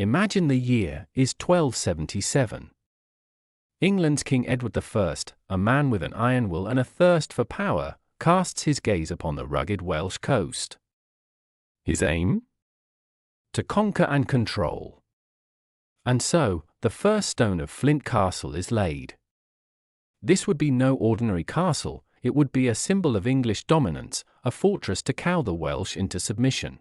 Imagine the year is 1277. England's King Edward I, a man with an iron will and a thirst for power, casts his gaze upon the rugged Welsh coast. His aim? To conquer and control. And so, the first stone of Flint Castle is laid. This would be no ordinary castle, it would be a symbol of English dominance, a fortress to cow the Welsh into submission.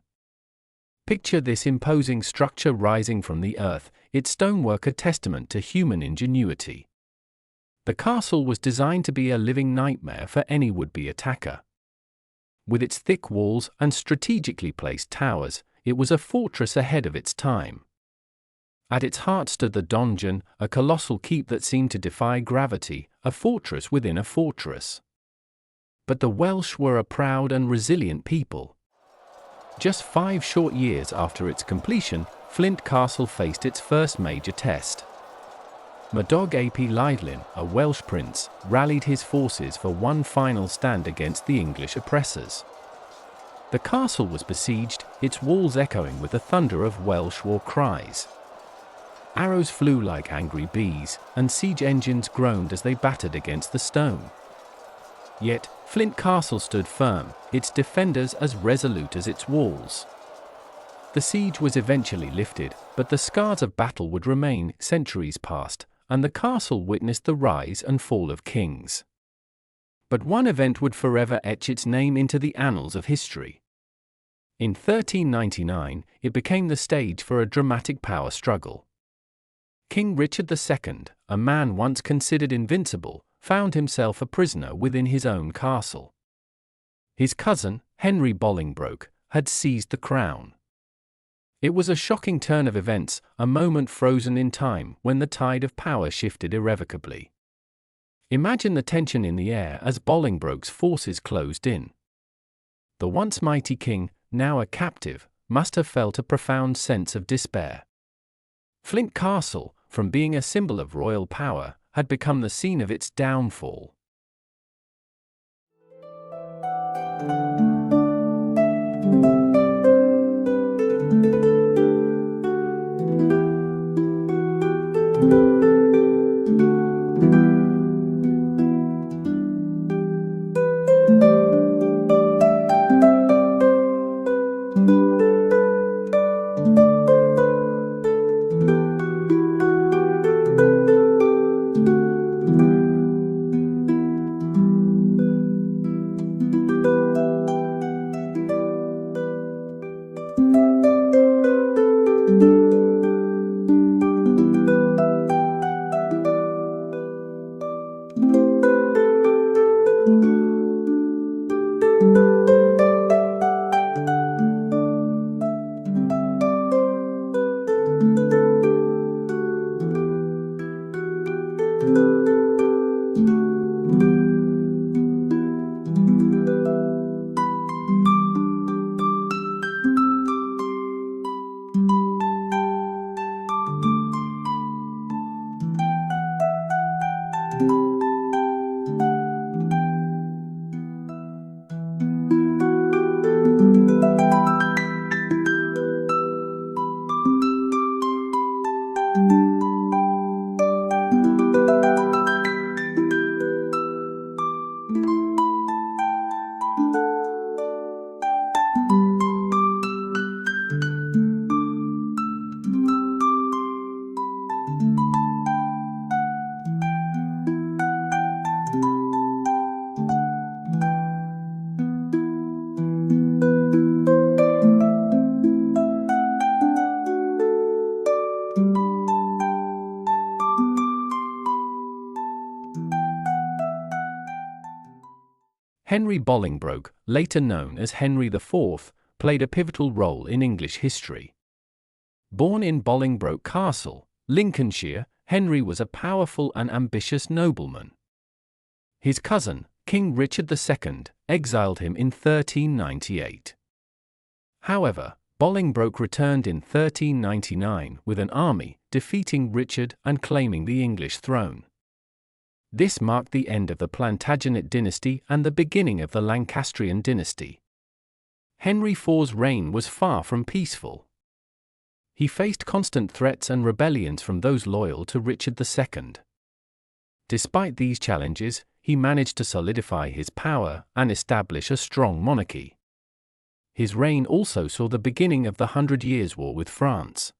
Picture this imposing structure rising from the earth, its stonework a testament to human ingenuity. The castle was designed to be a living nightmare for any would-be attacker. With its thick walls and strategically placed towers, it was a fortress ahead of its time. At its heart stood the donjon, a colossal keep that seemed to defy gravity, a fortress within a fortress. But the Welsh were a proud and resilient people. Just 5 short years after its completion, Flint Castle faced its first major test. Madog ap Llywelyn, a Welsh prince, rallied his forces for one final stand against the English oppressors. The castle was besieged, its walls echoing with the thunder of Welsh war cries. Arrows flew like angry bees, and siege engines groaned as they battered against the stone. Yet, Flint Castle stood firm, its defenders as resolute as its walls. The siege was eventually lifted, but the scars of battle would remain. Centuries passed, and the castle witnessed the rise and fall of kings. But one event would forever etch its name into the annals of history. In 1399, it became the stage for a dramatic power struggle. King Richard II, a man once considered invincible, found himself a prisoner within his own castle. His cousin, Henry Bolingbroke, had seized the crown. It was a shocking turn of events, a moment frozen in time when the tide of power shifted irrevocably. Imagine the tension in the air as Bolingbroke's forces closed in. The once mighty king, now a captive, must have felt a profound sense of despair. Flint Castle, from being a symbol of royal power, had become the scene of its downfall. Henry Bolingbroke, later known as Henry IV, played a pivotal role in English history. Born in Bolingbroke Castle, Lincolnshire, Henry was a powerful and ambitious nobleman. His cousin, King Richard II, exiled him in 1398. However, Bolingbroke returned in 1399 with an army, defeating Richard and claiming the English throne. This marked the end of the Plantagenet dynasty and the beginning of the Lancastrian dynasty. Henry IV's reign was far from peaceful. He faced constant threats and rebellions from those loyal to Richard II. Despite these challenges, he managed to solidify his power and establish a strong monarchy. His reign also saw the beginning of the 100 Years' War with France.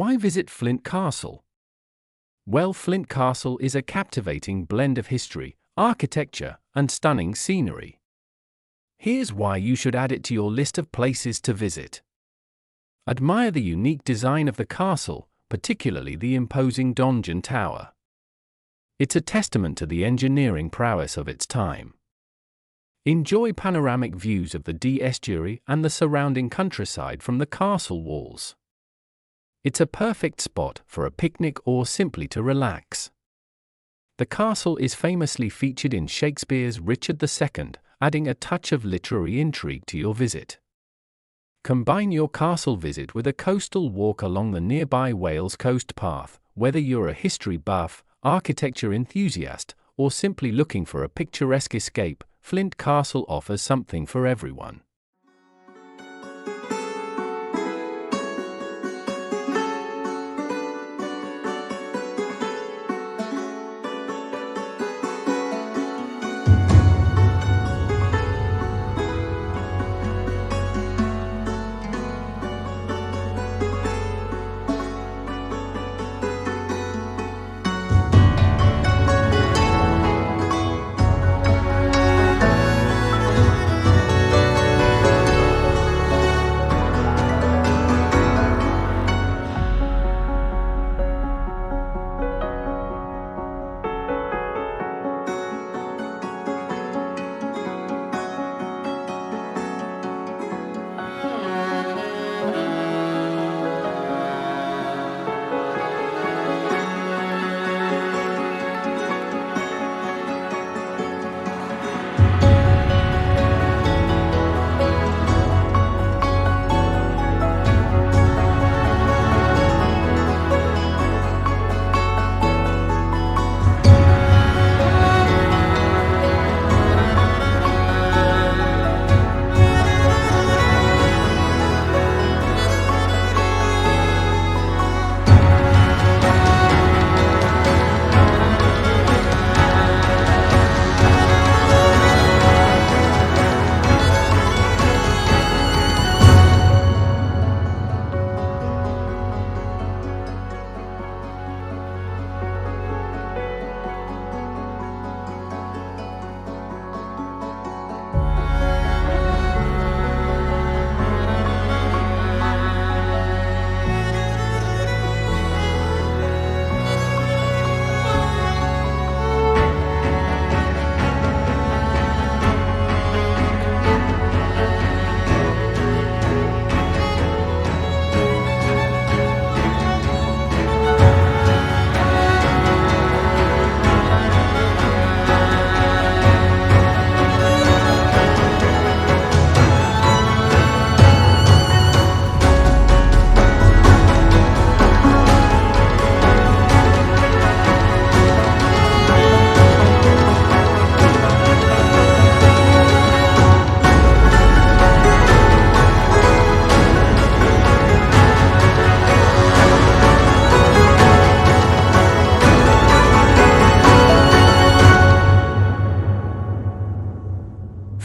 Why visit Flint Castle? Well, Flint Castle is a captivating blend of history, architecture, and stunning scenery. Here's why you should add it to your list of places to visit. Admire the unique design of the castle, particularly the imposing donjon tower. It's a testament to the engineering prowess of its time. Enjoy panoramic views of the Dee estuary and the surrounding countryside from the castle walls. It's a perfect spot for a picnic or simply to relax. The castle is famously featured in Shakespeare's Richard II, adding a touch of literary intrigue to your visit. Combine your castle visit with a coastal walk along the nearby Wales Coast Path. Whether you're a history buff, architecture enthusiast, or simply looking for a picturesque escape, Flint Castle offers something for everyone.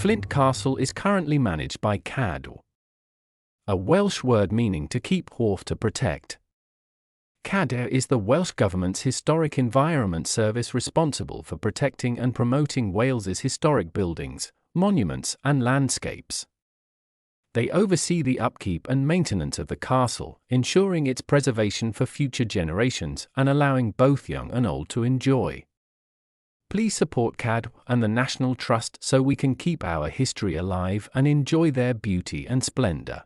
Flint Castle is currently managed by CADW, a Welsh word meaning to keep or to protect. CADW is the Welsh Government's Historic Environment Service responsible for protecting and promoting Wales's historic buildings, monuments and landscapes. They oversee the upkeep and maintenance of the castle, ensuring its preservation for future generations and allowing both young and old to enjoy. Please support CADW and the National Trust so we can keep our history alive and enjoy their beauty and splendor.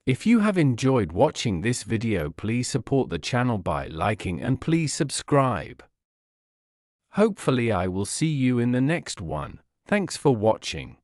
If you have enjoyed watching this video, please support the channel by liking and please subscribe. Hopefully I will see you in the next one. Thanks for watching.